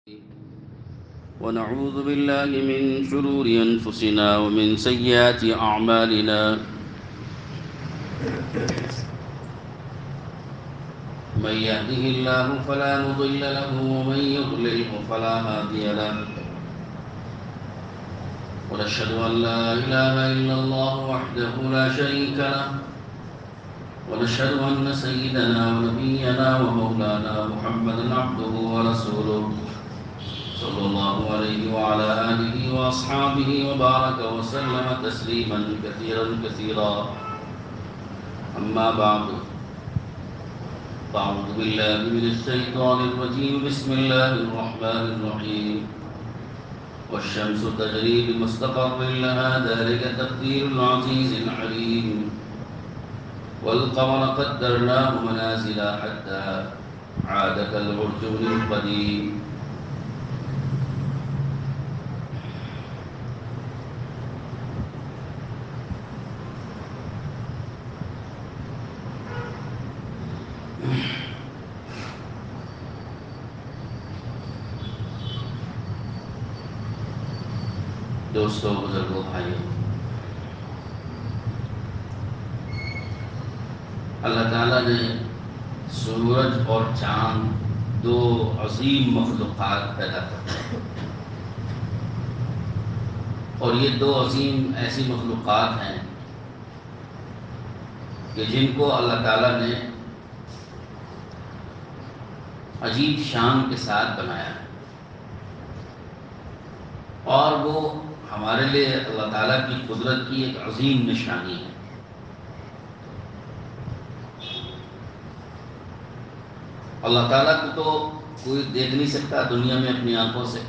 ونعوذ بالله من شرور أنفسنا ومن سيئات أعمالنا من يهده الله فلا مضل له ومن يضلله فلا هادي له ونشهد أن لا إله إلا الله وحده لا شريك له ونشهد أن سيدنا ونبينا ومولانا محمدا عبده ورسوله صلى الله عليه وعلى آله وأصحابه وبارك وسلم تسليما كثيرا أما بعد فأعوذ بالله من الشيطان الرجيم بسم الله الرحمن الرحيم والشمس تجري لمستقر لها ذلك تقدير العزيز العليم والقمر قدرناه منازل حتى عاد كالعرجون القديم دوستو بزرگوں بھائیوں، اللہ تعالیٰ نے سورج اور چاند دو عظیم مخلوقات پیدا کرتے ہیں، اور یہ دو عظیم ایسی مخلوقات ہیں کہ جن کو اللہ تعالیٰ نے عجیب شان کے ساتھ بنایا ہے، اور وہ ہمارے لیے اللہ تعالیٰ کی قدرت کی ایک عظیم نشانی ہے۔ اللہ تعالیٰ کو تو کوئی دیکھ نہیں سکتا دنیا میں اپنی آنکھوں سے،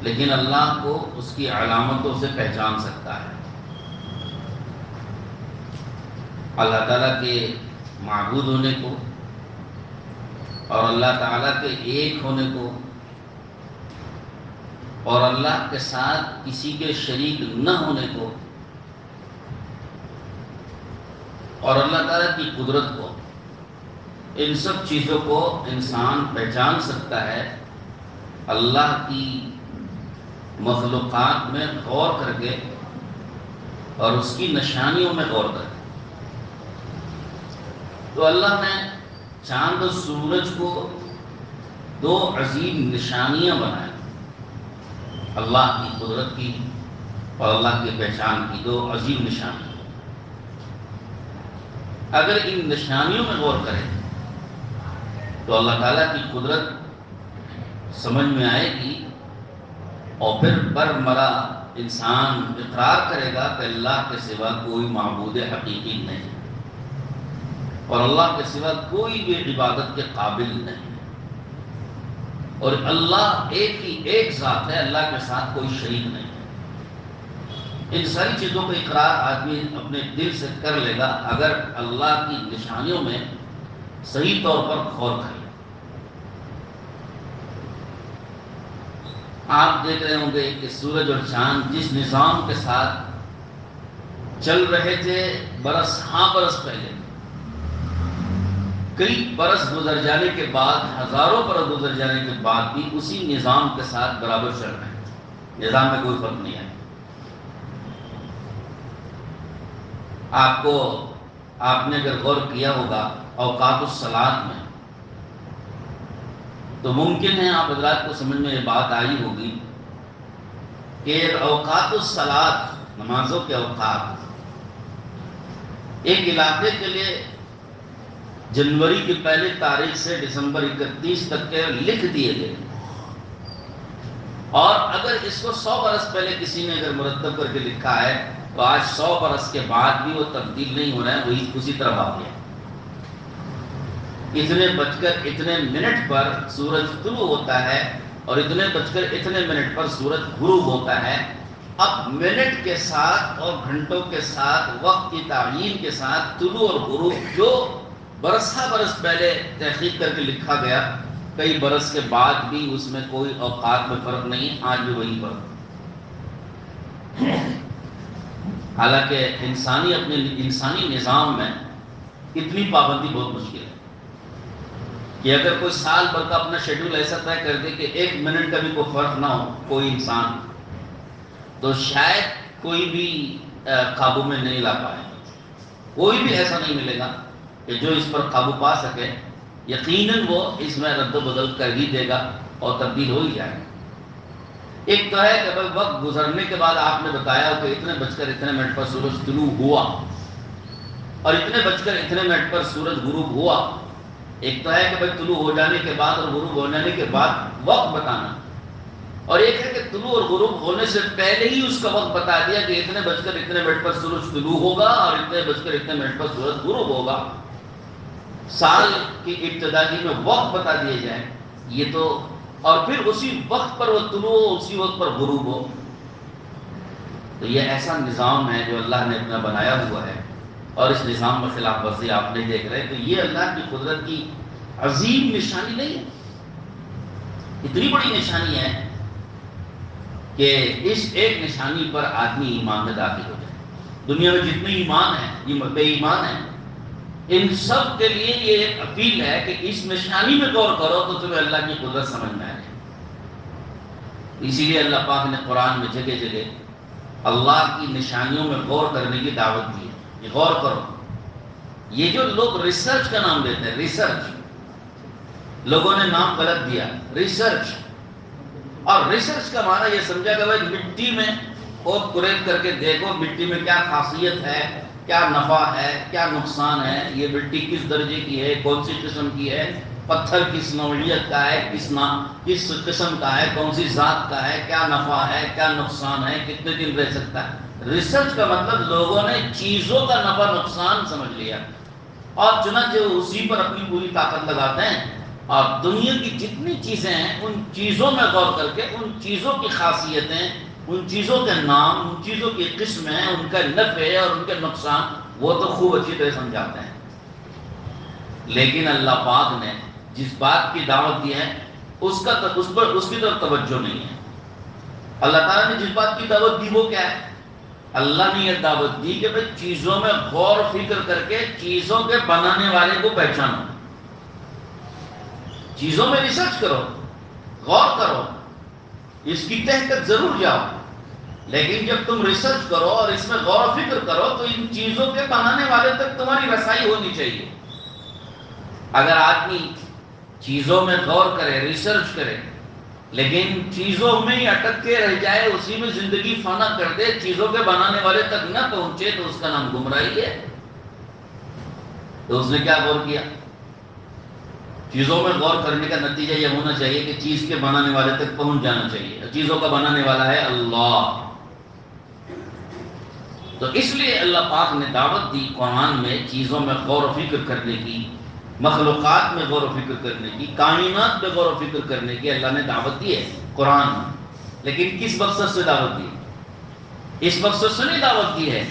لیکن اللہ کو اس کی علامتوں سے پہچان سکتا ہے۔ اللہ تعالیٰ کے معبود ہونے کو اور اللہ تعالیٰ کے ایک ہونے کو اور اللہ کے ساتھ کسی کے شریک نہ ہونے کو اور اللہ تعالیٰ کی قدرت کو، ان سب چیزوں کو انسان پہچان سکتا ہے اللہ کی مخلوقات میں غور کر کے اور اس کی نشانیوں میں غور کر کے۔ تو اللہ نے چاند اور سورج کو دو عظیم نشانیاں بنائیں، اللہ کی قدرت کی اور اللہ کی پہچان کی دو عظیم نشانیاں۔ اگر ان نشانیوں میں غور کریں تو اللہ تعالیٰ کی قدرت سمجھ میں آئے گی، اور پھر برمرہ انسان اقرار کرے گا کہ اللہ کے سوا کوئی معبود حقیقی نہیں، اور اللہ کے سوا کوئی بھی عبادت کے قابل نہیں، اور اللہ ایک ہی ایک ذات ہے، اللہ کے ساتھ کوئی شریک نہیں ہے۔ ان ساری چیزوں کا اقرار آدمی اپنے دل سے کر لے گا اگر اللہ کی نشانیوں میں صحیح طور پر غور کرے۔ آپ دیکھ رہے ہوں گے کہ سورج اور چاند جس نظام کے ساتھ چل رہے تھے برس پہلے، کئی برس گزر جانے کے بعد، ہزاروں برس گزر جانے کے بعد بھی اسی نظام کے ساتھ برابر چل رہے ہیں، نظام میں کوئی فرق نہیں ہے۔ آپ نے اگر غور کیا ہوگا اوقات الصلاۃ میں، تو ممکن ہے آپ حضرات کو سمجھ میں یہ بات آئی ہوگی کہ اوقات الصلاۃ، نمازوں کے اوقات ایک علاقے کے لیے جنوری کی پہلی تاریخ سے دسمبر 31 تک کے لکھ دیے گئے، اور اگر اس کو 100 برس پہلے کسی نے اگر مرتب کر کے لکھا ہے تو آج 100 برس کے بعد بھی وہ تبدیل نہیں ہو رہا ہے، وہی اسی طرح باقی ہے۔ اتنے بج کر اتنے منٹ پر سورج طلوع ہوتا ہے اور اتنے بج کر اتنے منٹ پر سورج غروب ہوتا ہے۔ اب منٹ کے ساتھ اور گھنٹوں کے ساتھ، وقت کی تعیین کے ساتھ طلوع اور غروب جو برس پہلے تحقیق کر کے لکھا گیا، کئی برس کے بعد بھی اس میں کوئی اوقات میں فرق نہیں، آج بھی وہی فرق۔ حالانکہ انسانی نظام میں اتنی پابندی بہت مشکل ہے۔ کہ اگر کوئی سال بھر کا اپنا شیڈول ایسا طے کر دے کہ 1 منٹ کا بھی کوئی فرق نہ ہو کوئی انسان، تو شاید کوئی بھی قابو میں نہیں لا پائے. کوئی بھی ایسا نہیں ملے گا کہ جو اس پر قابو پا سکے. یقیناً وہ اس میں رد و بدل کر ہی دے گا اور تبدیل ہو ہی جائے گا. ایک تو ہے کہ بھائی وقت گزرنے کے بعد آپ نے بتایا کہ اتنے بج کر اتنے منٹ پر سورج طلوع ہوا اور اتنے بج کر اتنے منٹ پر سورج غروب ہوا. ایک تو ہے کہ بھائی طلوع ہو جانے کے بعد اور غروب ہو جانے کے بعد وقت بتانا، اور ایک ہے کہ طلوع اور غروب ہونے سے پہلے ہی اس کا وقت بتا دیا کہ اتنے بج کر اتنے منٹ پر سورج طلوع ہوگا اور اتنے بج کر اتنے منٹ پر سورج غروب ہوگا. سال کی ابتدائی میں وقت بتا دیے جائیں یہ تو، اور پھر اسی وقت پر وہ طلوع ہو اسی وقت پر غروب ہو. تو یہ ایسا نظام ہے جو اللہ نے اپنا بنایا ہوا ہے، اور اس نظام میں خلاف ورزی آپ نہیں دیکھ رہے. تو یہ اللہ کی قدرت کی عظیم نشانی نہیں ہے، اتنی بڑی نشانی ہے کہ اس ایک نشانی پر آدمی ایمان میں داخل ہو جائے. دنیا میں جتنے ایمان ہیں یہ بے ایمان ہیں، ان سب کے لیے یہ ایک اپیل ہے کہ اس نشانی میں غور کرو تو تمہیں اللہ کی قدرت سمجھ میں آئے. اسی لیے اللہ پاک نے قرآن میں جگہ جگہ اللہ کی نشانیوں میں غور کرنے کی دعوت دی ہے. یہ غور کرو. یہ جو لوگ ریسرچ کا نام دیتے ہیں، ریسرچ لوگوں نے نام غلط دیا ریسرچ. اور ریسرچ کا معنی یہ سمجھا کہ بھائی مٹی میں کھود کریت کر کے دیکھو مٹی میں کیا خاصیت ہے، کیا نفع ہے، کیا نقصان ہے، یہ مٹی کس درجے کی ہے، کون سی قسم کی ہے، پتھر کس نوعیت کا ہے، کس قسم کا ہے، کون سی ذات کا ہے، کیا نفع ہے، کیا نقصان ہے، کتنے دن رہ سکتا ہے. ریسرچ کا مطلب لوگوں نے چیزوں کا نفع نقصان سمجھ لیا اور چنانچہ اسی پر اپنی پوری طاقت لگاتے ہیں. اور دنیا کی جتنی چیزیں ہیں ان چیزوں میں غور کر کے ان چیزوں کی خاصیتیں، ان چیزوں کے نام، ان چیزوں کی قسمیں، ان کا نفع اور ان کے نقصان وہ تو خوب اچھی طرح سمجھاتے ہیں. لیکن اللہ پاک نے جس بات کی دعوت دی ہے اس کی طرف توجہ نہیں ہے. اللہ تعالیٰ نے جس بات کی دعوت دی وہ کیا ہے؟ اللہ نے یہ دعوت دی کہ بھئی چیزوں میں غور و فکر کر کے چیزوں کے بنانے والے کو پہچانو. چیزوں میں ریسرچ کرو، غور کرو، اس کی تہ تک ضرور جاؤ، لیکن جب تم ریسرچ کرو اور اس میں غور و فکر کرو تو ان چیزوں کے بنانے والے تک تمہاری رسائی ہونی چاہیے. اگر آدمی چیزوں میں غور کرے، ریسرچ کرے، لیکن چیزوں میں ہی اٹک کے رہ جائے، اسی میں زندگی فنا کر دے، چیزوں کے بنانے والے تک نہ پہنچے، تو اس کا نام گمراہی ہے. تو اس نے کیا غور کیا؟ چیزوں میں غور کرنے کا نتیجہ یہ ہونا چاہیے کہ چیز کے بنانے والے تک پہنچ جانا چاہیے. چیزوں کا بنانے والا ہے اللہ. تو اس لیے اللہ پاک نے دعوت دی قرآن میں چیزوں میں غور و فکر کرنے کی، مخلوقات میں غور و فکر کرنے کی، کائنات میں غور و فکر کرنے کی اللہ نے دعوت دی ہے قرآن میں. لیکن کس مقصد سے دعوت دی؟ اس مقصد سے نہیں دعوت دی ہے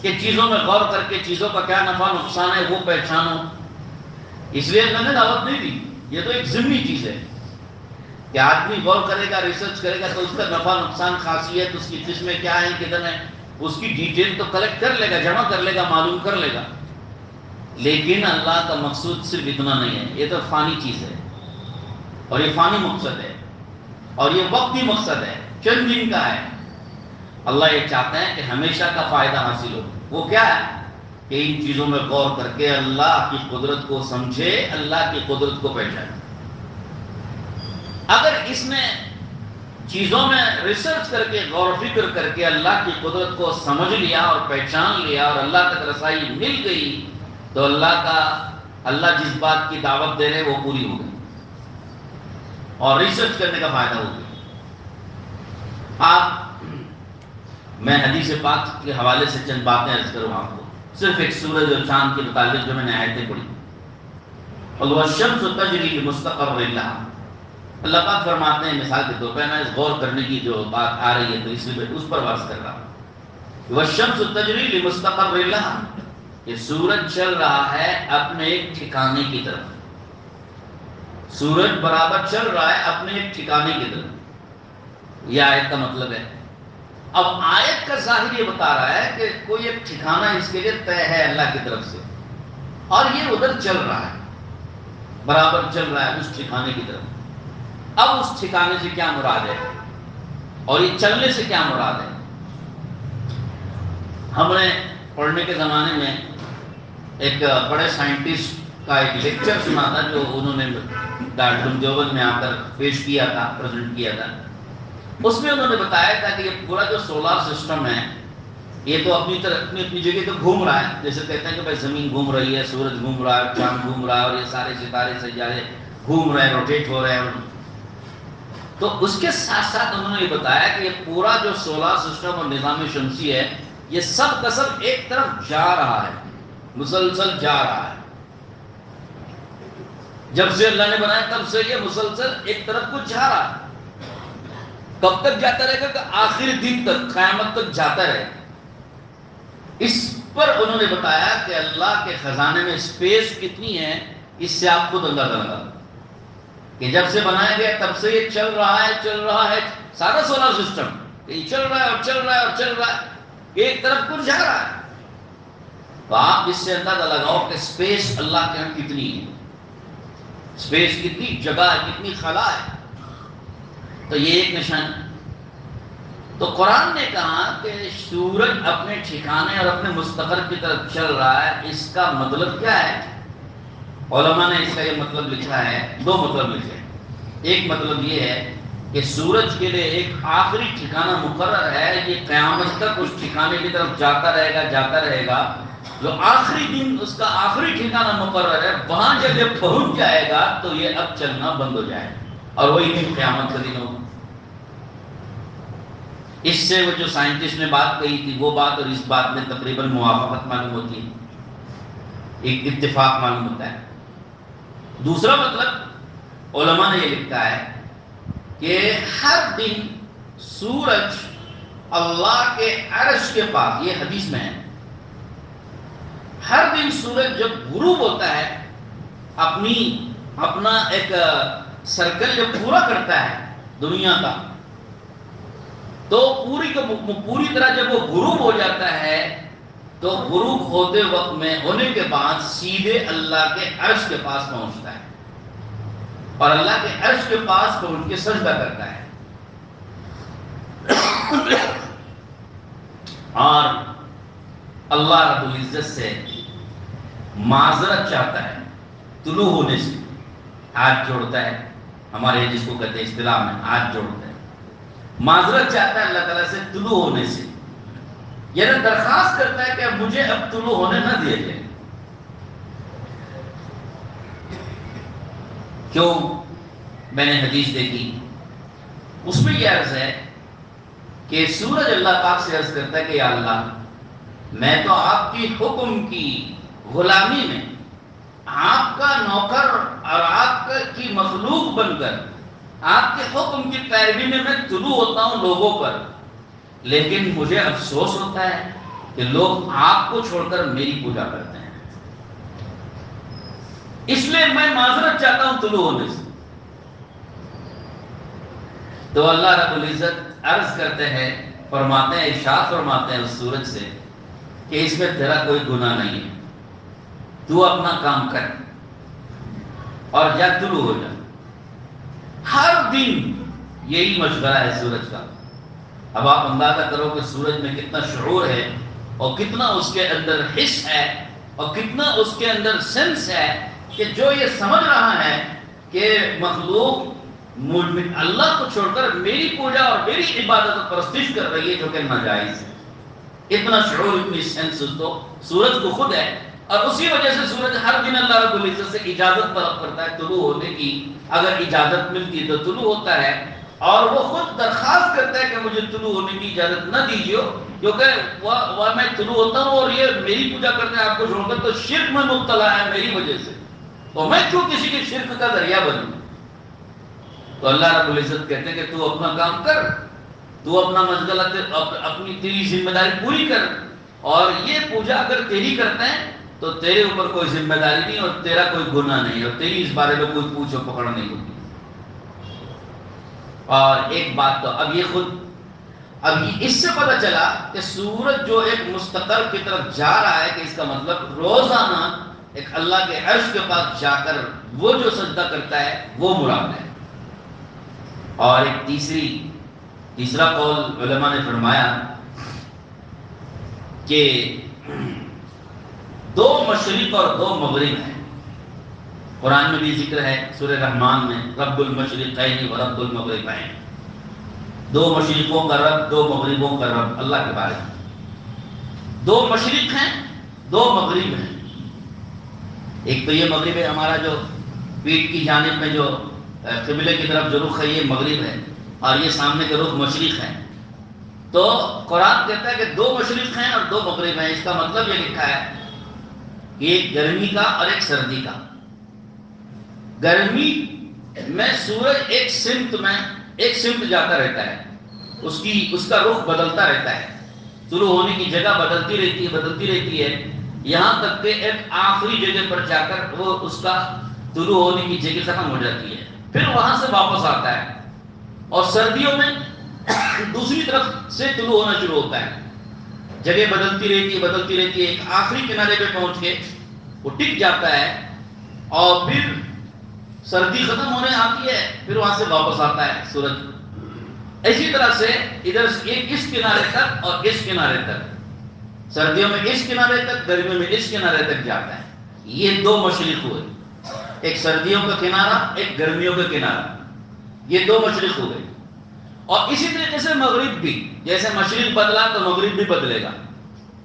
کہ چیزوں میں غور کر کے چیزوں کا کیا نفع نقصان ہے وہ پہچانو. اس لیے اللہ نے دعوت نہیں دی. یہ تو ایک ضمنی چیز ہے کہ آدمی غور کرے گا، ریسرچ کرے گا تو اس کا نفع نقصان، خاصیت، اس کی قسمیں کیا ہیں، کدھر ہیں، اس کی ڈیٹیل تو کلیکٹ کر لے گا، جمع کر لے گا، معلوم کر لے گا. لیکن اللہ کا مقصود صرف اتنا نہیں ہے. یہ تو فانی چیز ہے اور یہ فانی مقصد ہے اور یہ وقتی مقصد ہے، چند دن کا ہے. اللہ یہ چاہتے ہیں کہ ہمیشہ کا فائدہ حاصل ہو. وہ کیا ہے کہ ان چیزوں میں غور کر کے اللہ کی قدرت کو سمجھے، اللہ کی قدرت کو پہچانے. اگر اس نے چیزوں میں ریسرچ کر کے غور و فکر کر کے اللہ کی قدرت کو سمجھ لیا اور پہچان لیا اور اللہ تک رسائی مل گئی تو اللہ جس بات کی دعوت دے رہے وہ پوری ہو گئی اور ریسرچ کرنے کا فائدہ ہو گیا. میں حدیث پاک کے حوالے سے چند باتیں عرض کروں آپ کو. صرف ایک سورج اور چاند کے متعلق جو میں نے آیتیں پڑھی. والشمس تجری لمستقر لہا. اللہ پاک فرماتے ہیں مثال کے طور پہ، میں اس غور کرنے کی جو بات آ رہی ہے تو اس لیے اس پر بات کر رہا ہوں. والشمس تجری لمستقر لہا. یہ سورج چل رہا ہے اپنے ایک ٹھکانے کی طرف. سورج برابر چل رہا ہے اپنے ایک ٹھکانے کی طرف. یہ آیت کا مطلب ہے. اب آیت کا ظاہر یہ بتا رہا ہے کہ کوئی ایک ٹھکانہ اس کے لیے طے ہے اللہ کی طرف سے اور یہ ادھر چل رہا ہے. برابر چل رہا ہے اس ٹھکانے کی طرف۔ اب اس ٹھکانے سے کیا مراد ہے اور یہ چلنے سے کیا مراد ہے؟ ہم نے پڑھنے کے زمانے میں ایک بڑے سائنٹسٹ کا ایک لیکچر سنا تھا جو انہوں نے دارالعلوم دیوبند میں آ کر پیش کیا تھا، پریزنٹ کیا تھا۔ اس میں انہوں نے بتایا تھا کہ یہ پورا جو سولار سسٹم ہے یہ تو اپنی جگہ تو گھوم رہا ہے، جیسے کہتے ہیں کہ بھائی زمین گھوم رہی ہے، سورج گھوم رہا ہے، چاند گھوم رہا ہے، اور یہ سارے ستارے سیارے گھوم رہے ہیں، روٹیٹ ہو رہے ہیں۔ تو اس کے ساتھ ساتھ انہوں نے یہ بتایا کہ یہ پورا جو سولار سسٹم اور نظام شمسی ہے یہ سب کا سب ایک طرف جا رہا ہے، مسلسل جا رہا ہے۔ جب سے اللہ نے بنایا تب سے یہ مسلسل ایک طرف کو جا رہا ہے۔ کب تک جاتا رہے گا؟ کہ آخری دن تک، قیامت تک جاتا رہے گا۔ اس پر انہوں نے بتایا کہ اللہ کے خزانے میں اسپیس کتنی ہے، اس سے آپ خود اندازہ لگا کہ جب سے بنایا گیا تب سے یہ چل رہا ہے سارا سولار سسٹم، یہ چل رہا ہے اور چل رہا ہے اور چل رہا ہے، ایک طرف کو جا رہا ہے۔ تو آپ اس سے اندازہ لگاؤ کہ اسپیس اللہ کے ہاں کتنی ہے، اسپیس کتنی جگہ ہے، کتنی خلا ہے۔ تو یہ ایک نشان۔ تو قرآن نے کہا کہ سورج اپنے ٹھکانے اور اپنے مستقر کی طرف چل رہا ہے، اس کا مطلب کیا ہے؟ علماء نے اس کا یہ مطلب لکھا ہے، دو مطلب لکھے ہیں۔ ایک مطلب یہ ہے کہ سورج کے لیے ایک آخری ٹھکانہ مقرر ہے، یہ قیامت تک اس ٹھکانے کی طرف جاتا رہے گا۔ جو آخری دن اس کا آخری ٹھکانہ مقرر ہے، وہاں جب یہ پہنچ جائے گا تو یہ اب چلنا بند ہو جائے گا، اور وہی دن قیامت کا دن ہوگا۔ اس سے وہ جو سائنٹسٹ نے بات کہی تھی وہ بات اور اس بات میں تقریباً موافقت معلوم ہوتی ہے، ایک اتفاق معلوم ہوتا ہے۔ دوسرا مطلب علماء نے یہ لکھا ہے کہ ہر دن سورج اللہ کے عرش کے پاس، یہ حدیث میں ہے، ہر دن سورج جب غروب ہوتا ہے اپنا ایک سرکل جب پورا کرتا ہے دنیا کا، تو پوری طرح جب وہ غروب ہو جاتا ہے تو غروب ہوتے وقت میں ہونے کے بعد سیدھے اللہ کے عرش کے پاس پہنچتا ہے، اور اللہ کے عرش کے پاس پہنچ کے سجدہ کرتا ہے، اور اللہ رب العزت سے معذرت چاہتا ہے طلوع ہونے سے، ہاتھ جوڑتا ہے، ہمارے جس کو کہتے ہیں اصطلاح میں ہاتھ جوڑتا ہے، معذرت چاہتا ہے اللہ تعالیٰ سے طلوع ہونے سے، یعنی درخواست کرتا ہے کہ اب مجھے اب طلوع ہونے نہ دیا جائے۔ کیوں؟ میں نے حدیث دیکھی، اس میں یہ عرض ہے کہ سورج اللہ پاک سے عرض کرتا ہے کہ یا اللہ، میں تو آپ کی حکم کی غلامی میں آپ کا نوکر اور آپ کی مخلوق بن کر آپ کے حکم کی پیروی میں طلوع ہوتا ہوں لوگوں پر، لیکن مجھے افسوس ہوتا ہے کہ لوگ آپ کو چھوڑ کر میری پوجا کرتے ہیں، اس لیے میں معذرت چاہتا ہوں طلوع ہونے سے۔ تو اللہ رب العزت عرض کرتے ہیں، فرماتے ہیں، ارشاد فرماتے ہیں اس سورج سے کہ اس میں تیرا کوئی گناہ نہیں ہے، تو اپنا کام کر اور جا طلوع ہو جا۔ ہر دن یہی مشورہ ہے سورج کا۔ اب آپ اندازہ کرو کہ سورج میں کتنا شعور ہے، اور کتنا اس کے اندر حس ہے، اور کتنا اس کے اندر سینس ہے، کہ جو یہ سمجھ رہا ہے کہ مخلوق اللہ کو چھوڑ کر میری پوجا اور میری عبادت و پرستش کر رہی ہے، جو کہ ناجائز ہے۔ اتنا شعور، اتنی سینس تو سورج کو خود ہے، اور اسی وجہ سے سورج ہر دن اللہ رب العزت سے اجازت طلب کرتا ہے طلوع ہونے کی۔ اگر اجازت ملتی تو طلوع ہوتا ہے، اور وہ خود درخواست کرتا ہے کہ مجھے طلوع ہونے کی اجازت نہ دیجیے، کیونکہ وہ میں طلوع ہوتا ہوں اور یہ میری پوجا کرتے ہیں آپ کو چھوڑ کر، تو شرک میں مبتلا ہے میری وجہ سے، تو میں کیوں کسی کے شرک کا ذریعہ بنوں؟ تو اللہ رب العزت کہتے ہیں کہ تو اپنا کام کر، تو اپنا مشغلہ، اپنی تیری ذمہ داری پوری کر، اور یہ پوجا اگر تیری کرتے ہیں تو تیرے اوپر کوئی ذمہ داری نہیں، اور تیرا کوئی گناہ نہیں، اور تیری اس بارے میں کوئی پوچھ و پکڑ نہیں ہوگی۔ اور ایک بات تو اب اس سے پتہ چلا کہ سورج جو ایک مستقر کی طرف جا رہا ہے، کہ اس کا مطلب روزانہ ایک اللہ کے عرش کے پاس جا کر وہ جو سجدہ کرتا ہے وہ مراد ہے۔ اور ایک تیسرا قول علماء نے فرمایا کہ دو مشرق اور دو مغرب ہیں۔ قرآن میں بھی ذکر ہے سورہ رحمان میں، رب المشرقین و رب المغربین، دو مشرقوں کا رب، دو مغربوں کا رب، اللہ کے بارے میں۔ دو مشرق ہیں، دو مغرب ہیں۔ ایک تو یہ مغرب ہے ہمارا جو پیٹھ کی جانب میں جو قبلے کی طرف جو رخ ہے یہ مغرب ہے، اور یہ سامنے کے رخ مشرق ہے۔ تو قرآن کہتا ہے کہ دو مشرق ہیں اور دو مغرب ہیں۔ اس کا مطلب یہ لکھا ہے کہ ایک گرمی کا اور ایک سردی کا۔ گرمی میں سورج ایک سمت جاتا رہتا ہے، اس کا رخ بدلتا رہتا ہے، طلوع ہونے کی جگہ بدلتی رہتی ہے یہاں تک کہ ایک آخری جگہ پر جا کر وہ اس کا طلوع ہونے کی جگہ ختم ہو جاتی ہے، پھر وہاں سے واپس آتا ہے۔ اور سردیوں میں دوسری طرف سے طلوع ہونا شروع ہوتا ہے، جگہ بدلتی رہتی ہے، ایک آخری کنارے پہ پہنچ کے وہ ٹک جاتا ہے، اور پھر سردی ختم ہونے آتی ہے، پھر وہاں سے واپس آتا ہے سورج۔ اسی طرح سے ادھر اس کنارے تک اور اس کنارے تک، سردیوں میں اس کنارے تک، گرمیوں میں اس کنارے تک جاتا ہے۔ یہ دو مشرق ہوئے، ایک سردیوں کا کنارہ، ایک گرمیوں کا کنارہ، یہ دو مشرق ہوئے۔ اور اسی طریقے سے مغرب بھی، جیسے مشرق بدلا تو مغرب بھی بدلے گا،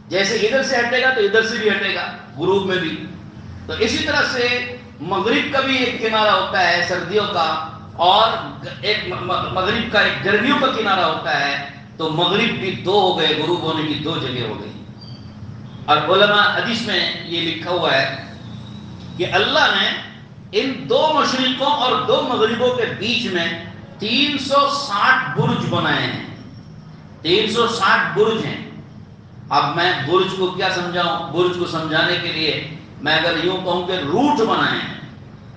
جیسے ادھر سے ہٹے گا تو ادھر سے بھی ہٹے گا، غروب میں بھی۔ تو اسی طرح سے مغرب کا بھی ایک کنارہ ہوتا ہے سردیوں کا، اور ایک مغرب کا ایک گرمیوں کا کنارہ ہوتا ہے۔ تو مغرب بھی دو ہو گئے، غروب ہونے کی دو جگہ ہو گئی۔ اور علماء حدیث میں یہ لکھا ہوا ہے کہ اللہ نے ان دو مشرقوں اور دو مغربوں کے بیچ میں 360 برج بنائے ہیں۔ 360 برج ہیں۔ اب میں برج کو کیا سمجھاؤں؟ برج کو سمجھانے کے لیے میں اگر یوں کہوں کہ روٹ بنائے ہیں،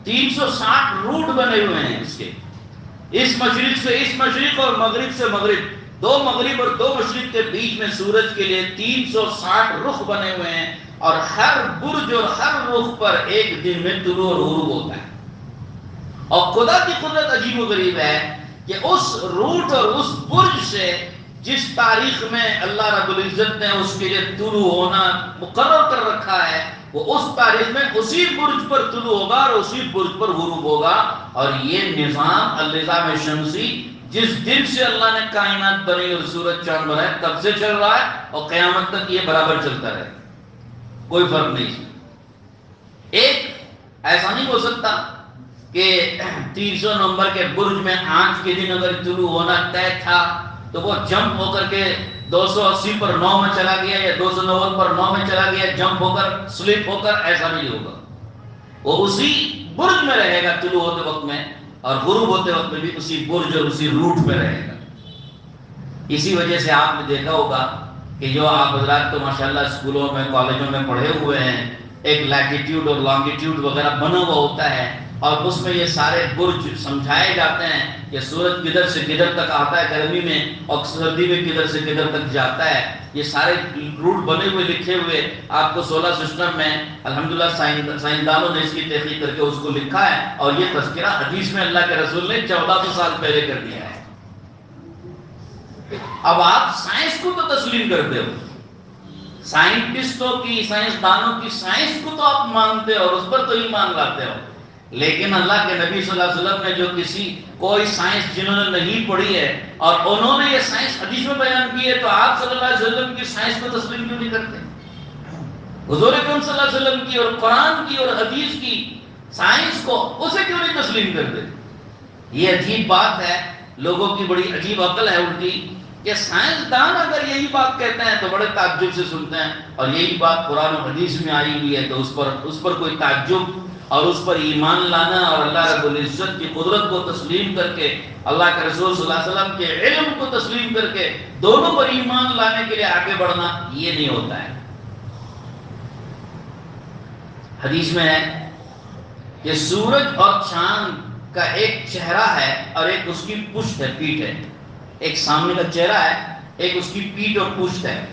360 روٹ بنے ہوئے ہیں اس کے، اس مشرق سے اس مشرق اور مغرب سے مغرب، دو مغرب اور دو مشرق کے بیچ میں سورج کے لیے 360 رخ بنے ہوئے ہیں، اور ہر برج اور ہر رخ پر ایک دن میں طلوع اور غروب ہوتا ہے۔ اور خدا کی قدرت عجیب و غریب ہے کہ اس روٹ اور اس برج سے جس تاریخ میں اللہ رب العزت نے اس کے لیے طلوع ہونا مقرر کر رکھا ہے، وہ اس تاریخ میں اسی برج پر طلوع ہوگا اور اسی برج پر غروب ہوگا۔ اور یہ نظام النظام شمسی جس دن سے اللہ نے کائنات بنی اور سورج چاند بنائے تب سے چل رہا ہے، اور قیامت تک یہ برابر چلتا رہے، کوئی فرق نہیں۔ ایک ایسا نہیں ہو سکتا کہ 300 نمبر کے برج میں آج کے دن اگر طلوع ہونا طے تھا تو وہ جمپ ہو کر کے 280 پر 9 میں چلا گیا، یا 290 پر 9 میں چلا گیا، جمپ ہو کر سلپ ہو کر، ایسا نہیں ہوگا۔ وہ اسی برج میں رہے گا طلوع ہوتے وقت میں، اور غروب ہوتے وقت میں بھی اسی برج اور اسی روٹ پہ رہے گا۔ اسی وجہ سے آپ نے دیکھا ہوگا کہ جو آپ حضرات تو ماشاءاللہ اسکولوں میں کالجوں میں پڑھے ہوئے ہیں، ایک لیٹیٹیوڈ اور لانگیٹیوڈ وغیرہ بنا ہوا ہوتا ہے، اور اس میں یہ سارے برج سمجھائے جاتے ہیں کہ سورج کدھر سے کدھر تک آتا ہے گرمی میں، اور سردی میں کدھر سے کدھر تک جاتا ہے۔ یہ سارے روٹ بنے ہوئے لکھے ہوئے آپ کو سولر سسٹم میں الحمدللہ سائنسدانوں نے اس کی تحقیق کر کے اس کو لکھا ہے، اور یہ تذکرہ حدیث میں اللہ کے رسول نے 1400 سال پہلے کر دیا ہے۔ اب آپ سائنس کو تو تسلیم کرتے ہو، سائنٹسٹوں کی، سائنسدانوں کی سائنس کو تو آپ مانتے ہو اور اس پر تو ایمان لاتے ہو، لیکن اللہ کے نبی صلی اللہ علیہ وسلم نے جو کوئی سائنس جنہوں نے نہیں پڑھی ہے اور انہوں نے یہ سائنس حدیث میں بیان کی ہے، تو آپ صلی اللہ علیہ وسلم کی سائنس کو تسلیم کیوں نہیں کرتے؟ حضور اکرم صلی اللہ علیہ وسلم کی اور قرآن کی اور حدیث کی سائنس کو اسے کیوں نہیں تسلیم کرتے؟ یہ عجیب بات ہے، لوگوں کی بڑی عجیب عقل ہے الٹی، کہ سائنسدان اگر یہی بات کہتے ہیں تو بڑے تعجب سے سنتے ہیں، اور یہی بات قرآن و حدیث میں آئی ہوئی ہے تو اس پر کوئی تعجب اور اس پر ایمان لانا اور اللہ رب العزت کی قدرت کو تسلیم کر کے، اللہ کے رسول صلی اللہ علیہ وسلم کے علم کو تسلیم کر کے دونوں پر ایمان لانے کے لیے آگے بڑھنا، یہ نہیں ہوتا ہے۔ حدیث میں ہے کہ سورج اور چاند کا ایک چہرہ ہے اور ایک اس کی پشت ہے، پیٹھ ہے، ایک سامنے کا چہرہ ہے، ایک اس کی پیٹھ اور پشت ہے۔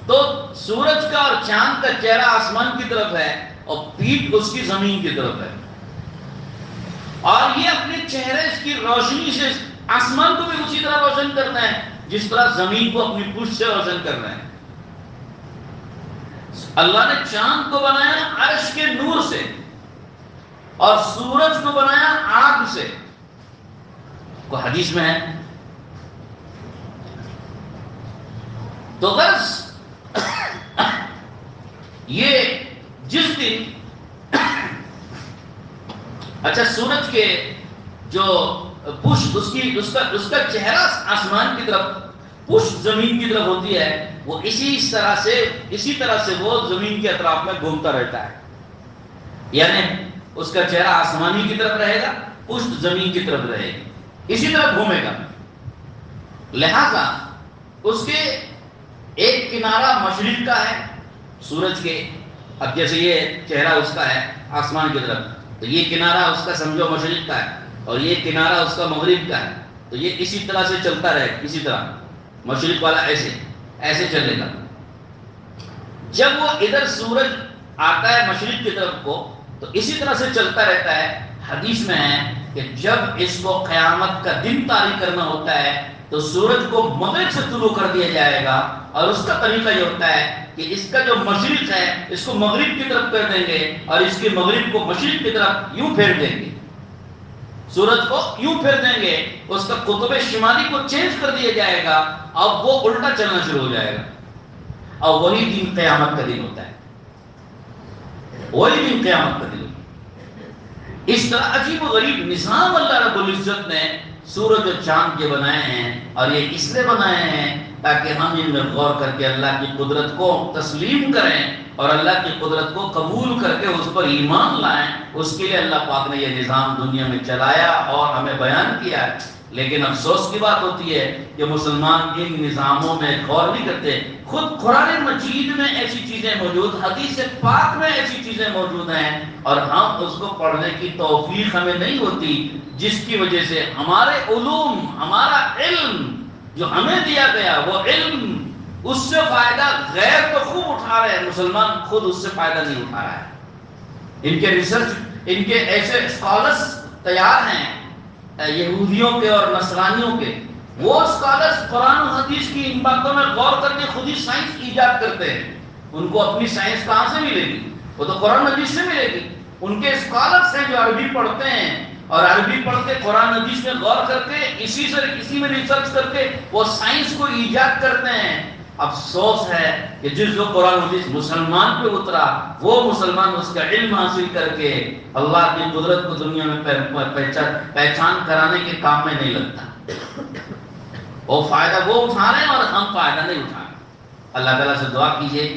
تو سورج کا اور چاند کا چہرہ آسمان کی طرف ہے اور پیٹھ اس کی زمین کی طرف ہے، اور یہ اپنے چہرے کی روشنی سے آسمان کو بھی اسی طرح روشن کرنا ہے جس طرح زمین کو اپنی پشت سے روشن کرنا ہے۔ اللہ نے چاند کو بنایا عرش کے نور سے اور سورج کو بنایا آگ سے، کو حدیث میں ہے۔ تو غرض یہ جس دن اچھا سورج کے جو پشت اس کا چہرہ آسمان کی طرف، پشت زمین کی طرف ہوتی ہے، وہ اسی طرح سے وہ زمین کے اطراف میں گھومتا رہتا ہے، یعنی اس کا چہرہ آسمانی کی طرف رہے گا، پشت زمین کی طرف رہے گی، اسی طرح گھومے گا۔ لہذا اس کے ایک کنارہ مشرق کا ہے سورج کے، اب جیسے یہ چہرہ اس کا ہے آسمان کی طرف، تو یہ کنارہ اس کا سمجھو مشرق کا ہے، اور یہ کنارہ اس کا مغرب کا ہے، تو یہ اسی طرح سے چلتا رہے، اسی طرح مشرق والا ایسے چلے گا۔ جب وہ ادھر سورج آتا ہے مشرق کی طرف کو تو اسی طرح سے چلتا رہتا ہے۔ حدیث میں ہے کہ جب اس کو قیامت کا دن طاری کرنا ہوتا ہے تو سورج کو مغرب سے طلوع کر دیا جائے گا، اور اس کا طریقہ یہ ہوتا ہے کہ اس کا جو مشرق ہے اس کو مغرب کی طرف کر دیں گے، اور اس کے مغرب کو مشرق کی طرف یوں پھیر دیں گے، سورج کو یوں پھیر دیں گے، اس کا قطب شمالی کو چینج کر دیا جائے گا، اب وہ الٹا چلنا شروع ہو جائے گا، اور وہی دن قیامت کا دن ہوتا ہے، وہی دن قیامت کا دن ہوتا ہے۔ اس طرح عجیب و غریب نظام اللہ رب العزت نے سورج اور چاند کے بنائے ہیں، اور یہ اس لیے بنائے ہیں تاکہ ہم ان میں غور کر کے اللہ کی قدرت کو تسلیم کریں اور اللہ کی قدرت کو قبول کر کے اس پر ایمان لائیں۔ اس کے لیے اللہ پاک نے یہ نظام دنیا میں چلایا اور ہمیں بیان کیا ہے، لیکن افسوس کی بات ہوتی ہے کہ مسلمان ان نظاموں میں غور نہیں کرتے۔ خود قرآن مجید میں ایسی چیزیں موجود، حدیث پاک میں ایسی چیزیں موجود ہیں، اور ہم اس کو پڑھنے کی توفیق ہمیں نہیں ہوتی، جس کی وجہ سے ہمارے علوم، ہمارا علم جو ہمیں دیا گیا وہ علم، اس سے فائدہ غیر تو خوب اٹھا رہے ہیں، مسلمان خود اس سے فائدہ نہیں اٹھا رہا ہے۔ ان کے ریسرچ، ان کے ایسے اسکالرس تیار ہیں یہودیوں کے اور نصرانیوں کے، وہ اسکالرس قرآن و حدیث کی ان باتوں میں غور کر کے خود ہی سائنس ایجاد کرتے ہیں۔ ان کو اپنی سائنس کہاں سے ملے گی؟ وہ تو قرآن حدیث سے ملے گی۔ ان کے اسکالرس ہیں جو عربی پڑھتے ہیں، اور عربی پڑھ کے قرآن حدیث میں غور کر کے اسی میں ریسرچ کر کے وہ سائنس کو ایجاد کرتے ہیں۔ افسوس ہے کہ جس جو قرآن حدیث مسلمان پہ اترا، وہ مسلمان اس کا علم حاصل کر کے اللہ کی قدرت کو دنیا میں پہچان کرانے کے کام میں نہیں لگتا۔ وہ فائدہ وہ اٹھا رہے ہیں اور ہم فائدہ نہیں اٹھا رہے۔ اللہ تعالیٰ سے دعا کیجیے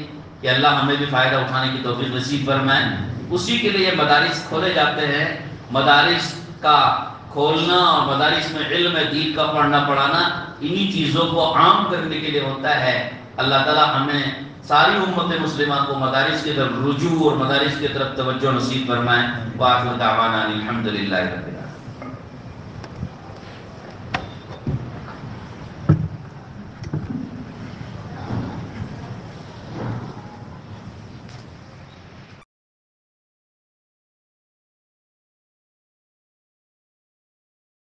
کہ اللہ ہمیں بھی فائدہ اٹھانے کی توفیق نصیب فرمائے۔ اسی کے لیے مدارس کھولے جاتے ہیں، مدارس کا کھولنا اور مدارس میں علم دین کا پڑھنا پڑھانا انہی چیزوں کو عام کرنے کے لیے ہوتا ہے۔ اللہ تعالیٰ ہمیں ساری امت مسلمہ کو مدارس کی طرف رجوع اور مدارس کی طرف توجہ نصیب فرمائے۔ وآخر دعوانا الحمدللہ رب العالمین۔